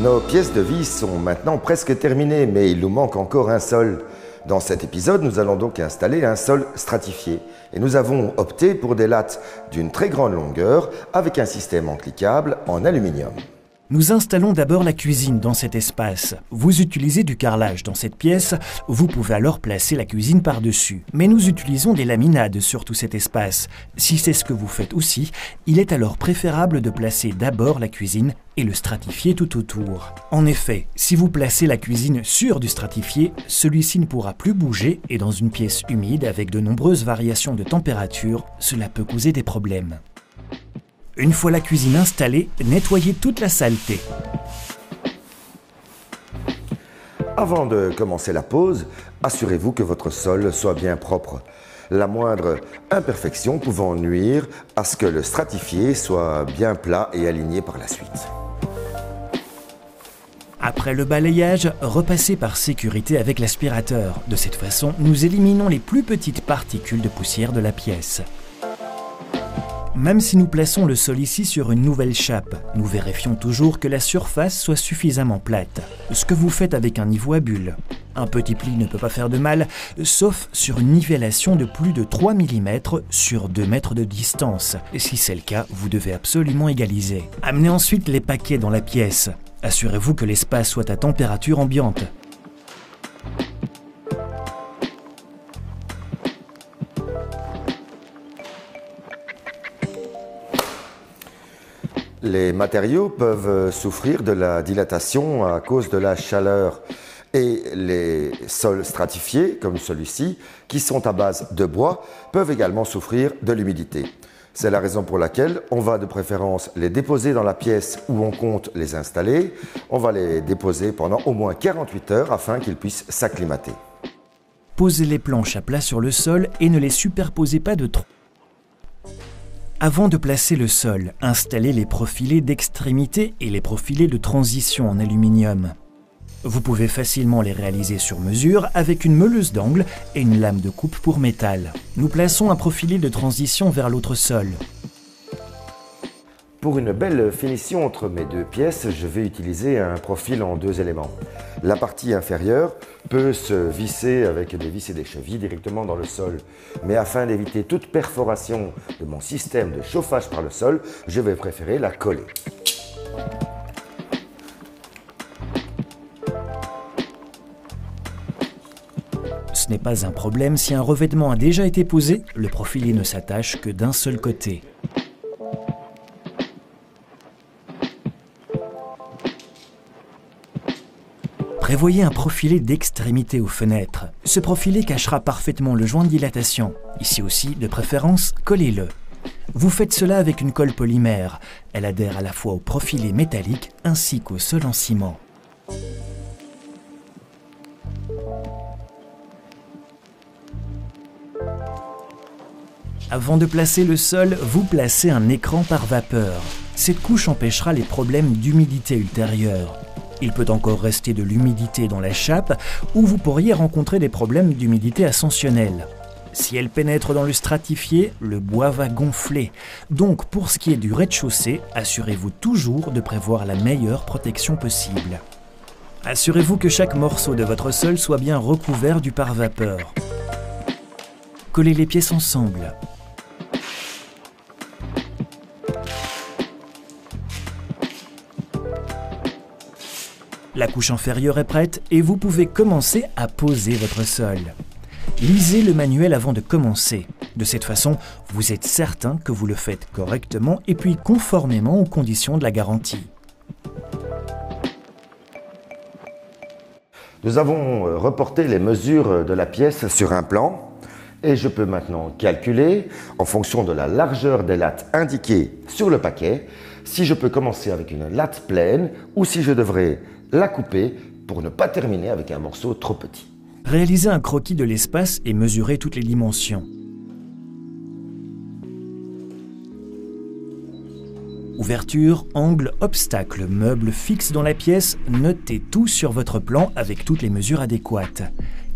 Nos pièces de vis sont maintenant presque terminées, mais il nous manque encore un sol. Dans cet épisode, nous allons donc installer un sol stratifié. Et nous avons opté pour des lattes d'une très grande longueur avec un système encliquable en aluminium. Nous installons d'abord la cuisine dans cet espace. Vous utilisez du carrelage dans cette pièce, vous pouvez alors placer la cuisine par-dessus. Mais nous utilisons des laminades sur tout cet espace. Si c'est ce que vous faites aussi, il est alors préférable de placer d'abord la cuisine et le stratifié tout autour. En effet, si vous placez la cuisine sur du stratifié, celui-ci ne pourra plus bouger et dans une pièce humide avec de nombreuses variations de température, cela peut causer des problèmes. Une fois la cuisine installée, nettoyez toute la saleté. Avant de commencer la pose, assurez-vous que votre sol soit bien propre. La moindre imperfection pouvant nuire à ce que le stratifié soit bien plat et aligné par la suite. Après le balayage, repassez par sécurité avec l'aspirateur. De cette façon, nous éliminons les plus petites particules de poussière de la pièce. Même si nous plaçons le sol ici sur une nouvelle chape, nous vérifions toujours que la surface soit suffisamment plate. Ce que vous faites avec un niveau à bulles. Un petit pli ne peut pas faire de mal, sauf sur une nivellation de plus de 3 mm sur 2 mètres de distance. Et si c'est le cas, vous devez absolument égaliser. Amenez ensuite les paquets dans la pièce. Assurez-vous que l'espace soit à température ambiante. Les matériaux peuvent souffrir de la dilatation à cause de la chaleur et les sols stratifiés, comme celui-ci, qui sont à base de bois, peuvent également souffrir de l'humidité. C'est la raison pour laquelle on va de préférence les déposer dans la pièce où on compte les installer. On va les déposer pendant au moins 48 heures afin qu'ils puissent s'acclimater. Posez les planches à plat sur le sol et ne les superposez pas de trop. Avant de placer le sol, installez les profilés d'extrémité et les profilés de transition en aluminium. Vous pouvez facilement les réaliser sur mesure avec une meuleuse d'angle et une lame de coupe pour métal. Nous plaçons un profilé de transition vers l'autre sol. Pour une belle finition entre mes deux pièces, je vais utiliser un profil en 2 éléments. La partie inférieure peut se visser avec des vis et des chevilles directement dans le sol. Mais afin d'éviter toute perforation de mon système de chauffage par le sol, je vais préférer la coller. Ce n'est pas un problème si un revêtement a déjà été posé, le profilé ne s'attache que d'un seul côté. Prévoyez un profilé d'extrémité aux fenêtres. Ce profilé cachera parfaitement le joint de dilatation. Ici aussi, de préférence, collez-le. Vous faites cela avec une colle polymère. Elle adhère à la fois au profilé métallique ainsi qu'au sol en ciment. Avant de placer le sol, vous placez un écran par vapeur. Cette couche empêchera les problèmes d'humidité ultérieure. Il peut encore rester de l'humidité dans la chape ou vous pourriez rencontrer des problèmes d'humidité ascensionnelle. Si elle pénètre dans le stratifié, le bois va gonfler. Donc pour ce qui est du rez-de-chaussée, assurez-vous toujours de prévoir la meilleure protection possible. Assurez-vous que chaque morceau de votre sol soit bien recouvert du pare-vapeur. Collez les pièces ensemble. La couche inférieure est prête et vous pouvez commencer à poser votre sol. Lisez le manuel avant de commencer. De cette façon, vous êtes certain que vous le faites correctement et puis conformément aux conditions de la garantie. Nous avons reporté les mesures de la pièce sur un plan et je peux maintenant calculer, en fonction de la largeur des lattes indiquées sur le paquet, si je peux commencer avec une latte pleine ou si je devrais la couper pour ne pas terminer avec un morceau trop petit. Réalisez un croquis de l'espace et mesurez toutes les dimensions. Ouverture, angle, obstacle, meuble fixe dans la pièce, notez tout sur votre plan avec toutes les mesures adéquates.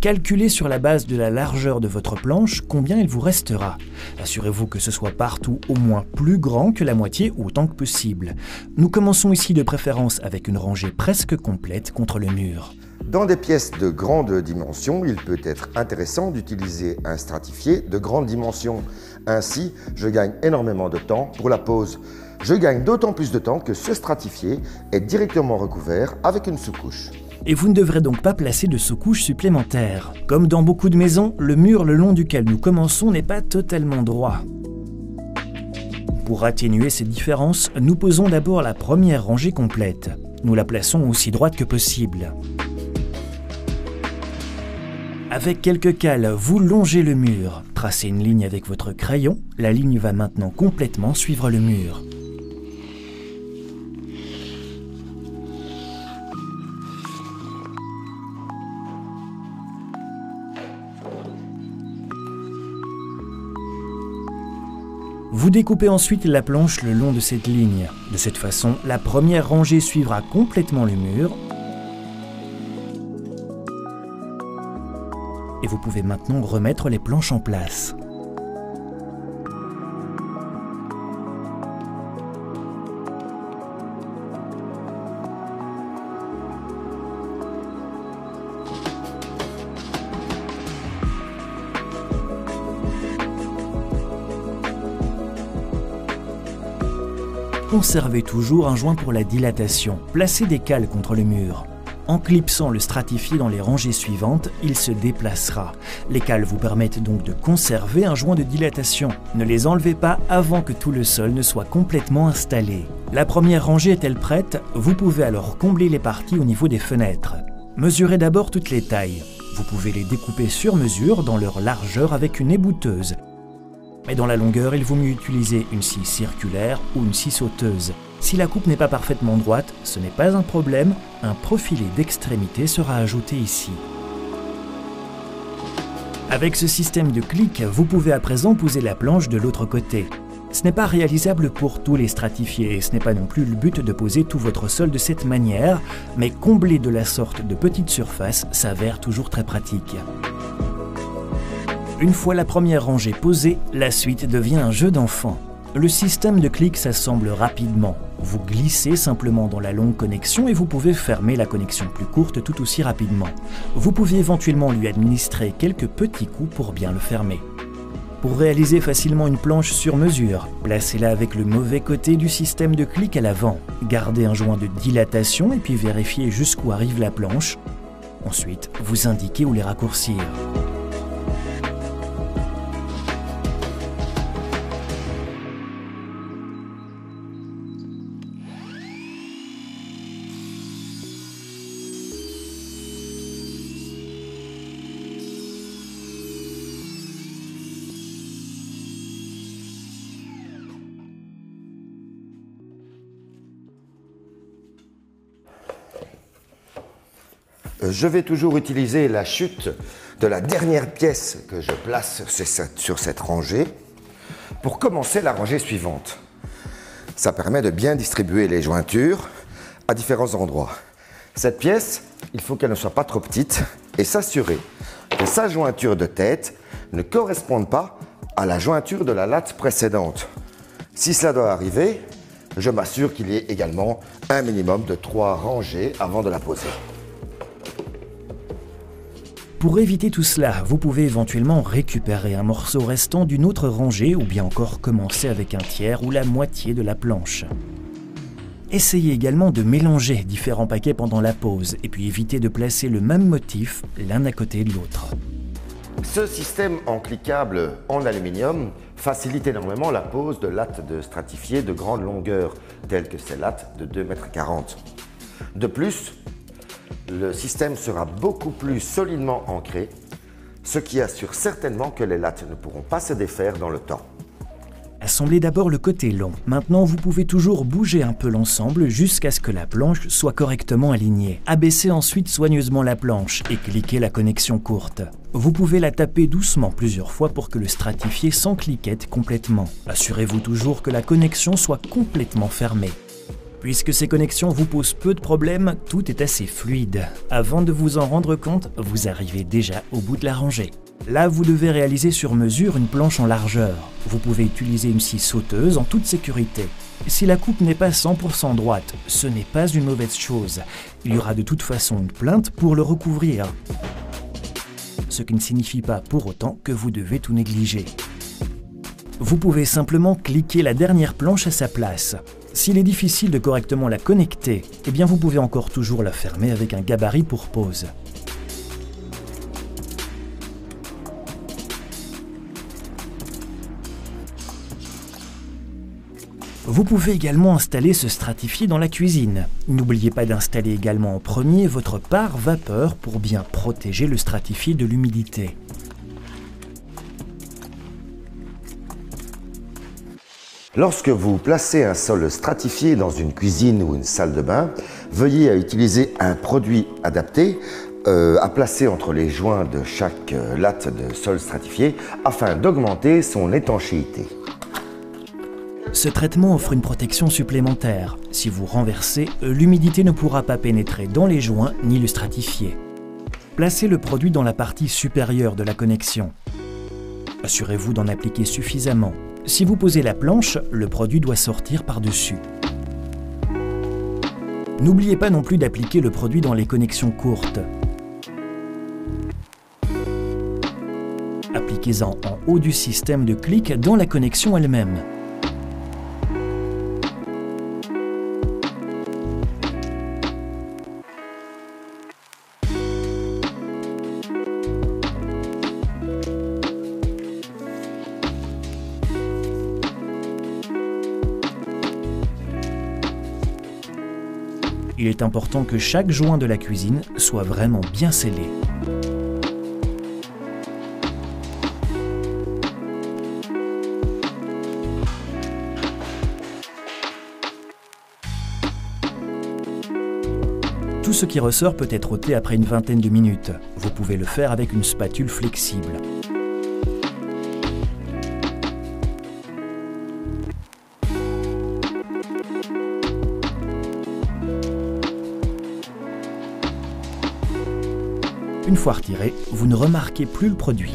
Calculez sur la base de la largeur de votre planche combien il vous restera. Assurez-vous que ce soit partout au moins plus grand que la moitié autant que possible. Nous commençons ici de préférence avec une rangée presque complète contre le mur. Dans des pièces de grande dimension, il peut être intéressant d'utiliser un stratifié de grande dimension. Ainsi, je gagne énormément de temps pour la pose. Je gagne d'autant plus de temps que ce stratifié est directement recouvert avec une sous-couche. Et vous ne devrez donc pas placer de sous-couche supplémentaire. Comme dans beaucoup de maisons, le mur le long duquel nous commençons n'est pas totalement droit. Pour atténuer ces différences, nous posons d'abord la première rangée complète. Nous la plaçons aussi droite que possible. Avec quelques cales, vous longez le mur. Tracez une ligne avec votre crayon. La ligne va maintenant complètement suivre le mur. Vous découpez ensuite la planche le long de cette ligne. De cette façon, la première rangée suivra complètement le mur. Et vous pouvez maintenant remettre les planches en place. Conservez toujours un joint pour la dilatation. Placez des cales contre le mur. En clipsant le stratifié dans les rangées suivantes, il se déplacera. Les cales vous permettent donc de conserver un joint de dilatation. Ne les enlevez pas avant que tout le sol ne soit complètement installé. La première rangée est-elle prête? Vous pouvez alors combler les parties au niveau des fenêtres. Mesurez d'abord toutes les tailles. Vous pouvez les découper sur mesure dans leur largeur avec une ébouteuse. Mais dans la longueur, il vaut mieux utiliser une scie circulaire ou une scie sauteuse. Si la coupe n'est pas parfaitement droite, ce n'est pas un problème, un profilé d'extrémité sera ajouté ici. Avec ce système de clic, vous pouvez à présent poser la planche de l'autre côté. Ce n'est pas réalisable pour tous les stratifiés et ce n'est pas non plus le but de poser tout votre sol de cette manière, mais combler de la sorte de petites surfaces s'avère toujours très pratique. Une fois la première rangée posée, la suite devient un jeu d'enfant. Le système de clic s'assemble rapidement. Vous glissez simplement dans la longue connexion et vous pouvez fermer la connexion plus courte tout aussi rapidement. Vous pouvez éventuellement lui administrer quelques petits coups pour bien le fermer. Pour réaliser facilement une planche sur mesure, placez-la avec le mauvais côté du système de clic à l'avant. Gardez un joint de dilatation et puis vérifiez jusqu'où arrive la planche. Ensuite, vous indiquez où les raccourcir. Je vais toujours utiliser la chute de la dernière pièce que je place sur cette rangée pour commencer la rangée suivante. Ça permet de bien distribuer les jointures à différents endroits. Cette pièce, il faut qu'elle ne soit pas trop petite et s'assurer que sa jointure de tête ne corresponde pas à la jointure de la latte précédente. Si cela doit arriver, je m'assure qu'il y ait également un minimum de 3 rangées avant de la poser. Pour éviter tout cela, vous pouvez éventuellement récupérer un morceau restant d'une autre rangée ou bien encore commencer avec un tiers ou la moitié de la planche. Essayez également de mélanger différents paquets pendant la pose et puis évitez de placer le même motif l'un à côté de l'autre. Ce système en cliquable en aluminium facilite énormément la pose de lattes de stratifiés de grande longueur, telles que ces lattes de 2,40 m. De plus, le système sera beaucoup plus solidement ancré, ce qui assure certainement que les lattes ne pourront pas se défaire dans le temps. Assemblez d'abord le côté long. Maintenant, vous pouvez toujours bouger un peu l'ensemble jusqu'à ce que la planche soit correctement alignée. Abaissez ensuite soigneusement la planche et cliquez la connexion courte. Vous pouvez la taper doucement plusieurs fois pour que le stratifié s'encliquette complètement. Assurez-vous toujours que la connexion soit complètement fermée. Puisque ces connexions vous posent peu de problèmes, tout est assez fluide. Avant de vous en rendre compte, vous arrivez déjà au bout de la rangée. Là, vous devez réaliser sur mesure une planche en largeur. Vous pouvez utiliser une scie sauteuse en toute sécurité. Si la coupe n'est pas 100% droite, ce n'est pas une mauvaise chose. Il y aura de toute façon une plinthe pour le recouvrir. Ce qui ne signifie pas pour autant que vous devez tout négliger. Vous pouvez simplement cliquer la dernière planche à sa place. S'il est difficile de correctement la connecter, eh bien vous pouvez encore toujours la fermer avec un gabarit pour pause. Vous pouvez également installer ce stratifié dans la cuisine. N'oubliez pas d'installer également en premier votre pare-vapeur pour bien protéger le stratifié de l'humidité. Lorsque vous placez un sol stratifié dans une cuisine ou une salle de bain, veuillez à utiliser un produit adapté à placer entre les joints de chaque latte de sol stratifié afin d'augmenter son étanchéité. Ce traitement offre une protection supplémentaire. Si vous renversez, l'humidité ne pourra pas pénétrer dans les joints ni le stratifié. Placez le produit dans la partie supérieure de la connexion. Assurez-vous d'en appliquer suffisamment. Si vous posez la planche, le produit doit sortir par-dessus. N'oubliez pas non plus d'appliquer le produit dans les connexions courtes. Appliquez-en en haut du système de clic dans la connexion elle-même. Il est important que chaque joint de la cuisine soit vraiment bien scellé. Tout ce qui ressort peut être ôté après une vingtaine de minutes. Vous pouvez le faire avec une spatule flexible. Une fois retiré, vous ne remarquez plus le produit.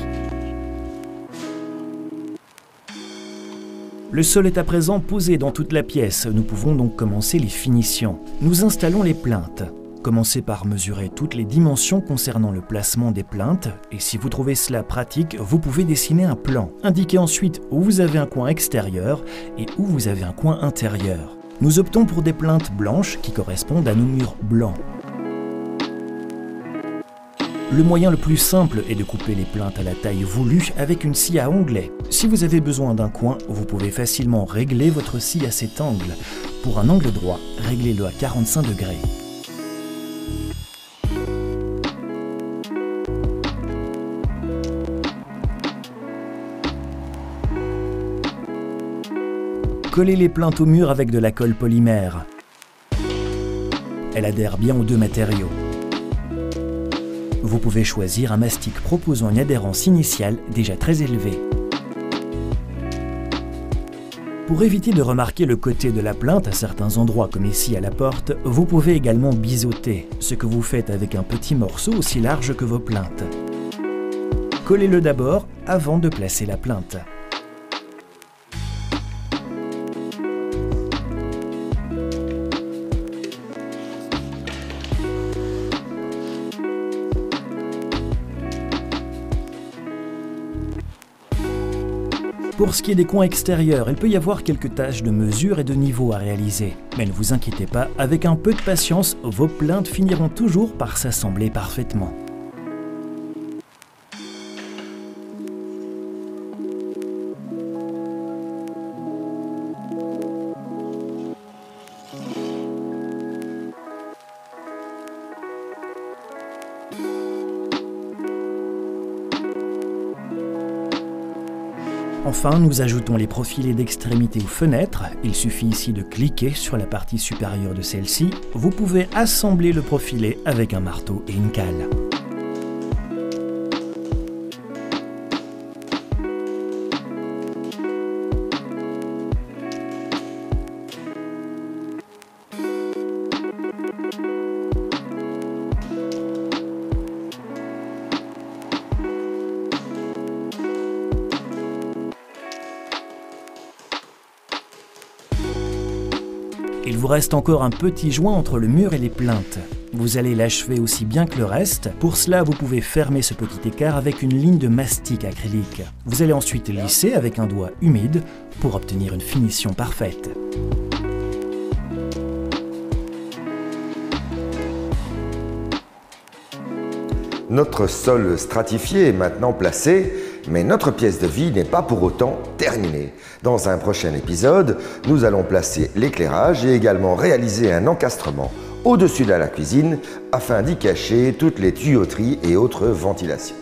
Le sol est à présent posé dans toute la pièce. Nous pouvons donc commencer les finitions. Nous installons les plinthes. Commencez par mesurer toutes les dimensions concernant le placement des plinthes et si vous trouvez cela pratique, vous pouvez dessiner un plan. Indiquez ensuite où vous avez un coin extérieur et où vous avez un coin intérieur. Nous optons pour des plinthes blanches qui correspondent à nos murs blancs. Le moyen le plus simple est de couper les plinthes à la taille voulue avec une scie à onglet. Si vous avez besoin d'un coin, vous pouvez facilement régler votre scie à cet angle. Pour un angle droit, réglez-le à 45 degrés. Collez les plinthes au mur avec de la colle polymère. Elle adhère bien aux deux matériaux. Vous pouvez choisir un mastic proposant une adhérence initiale déjà très élevée. Pour éviter de remarquer le côté de la plinthe à certains endroits comme ici à la porte, vous pouvez également biseauter, ce que vous faites avec un petit morceau aussi large que vos plinthes. Collez-le d'abord avant de placer la plinthe. Pour ce qui est des coins extérieurs, il peut y avoir quelques tâches de mesure et de niveau à réaliser. Mais ne vous inquiétez pas, avec un peu de patience, vos plinthes finiront toujours par s'assembler parfaitement. Enfin, nous ajoutons les profilés d'extrémité aux fenêtres. Il suffit ici de cliquer sur la partie supérieure de celle-ci. Vous pouvez assembler le profilé avec un marteau et une cale. Il vous reste encore un petit joint entre le mur et les plinthes. Vous allez l'achever aussi bien que le reste. Pour cela, vous pouvez fermer ce petit écart avec une ligne de mastic acrylique. Vous allez ensuite lisser avec un doigt humide pour obtenir une finition parfaite. Notre sol stratifié est maintenant placé, mais notre pièce de vie n'est pas pour autant terminée. Dans un prochain épisode, nous allons placer l'éclairage et également réaliser un encastrement au-dessus de la cuisine afin d'y cacher toutes les tuyauteries et autres ventilations.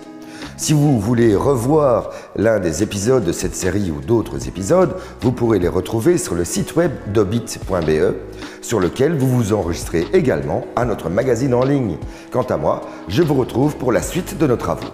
Si vous voulez revoir l'un des épisodes de cette série ou d'autres épisodes, vous pourrez les retrouver sur le site web d'Hobbit.be, sur lequel vous vous enregistrez également à notre magazine en ligne. Quant à moi, je vous retrouve pour la suite de nos travaux.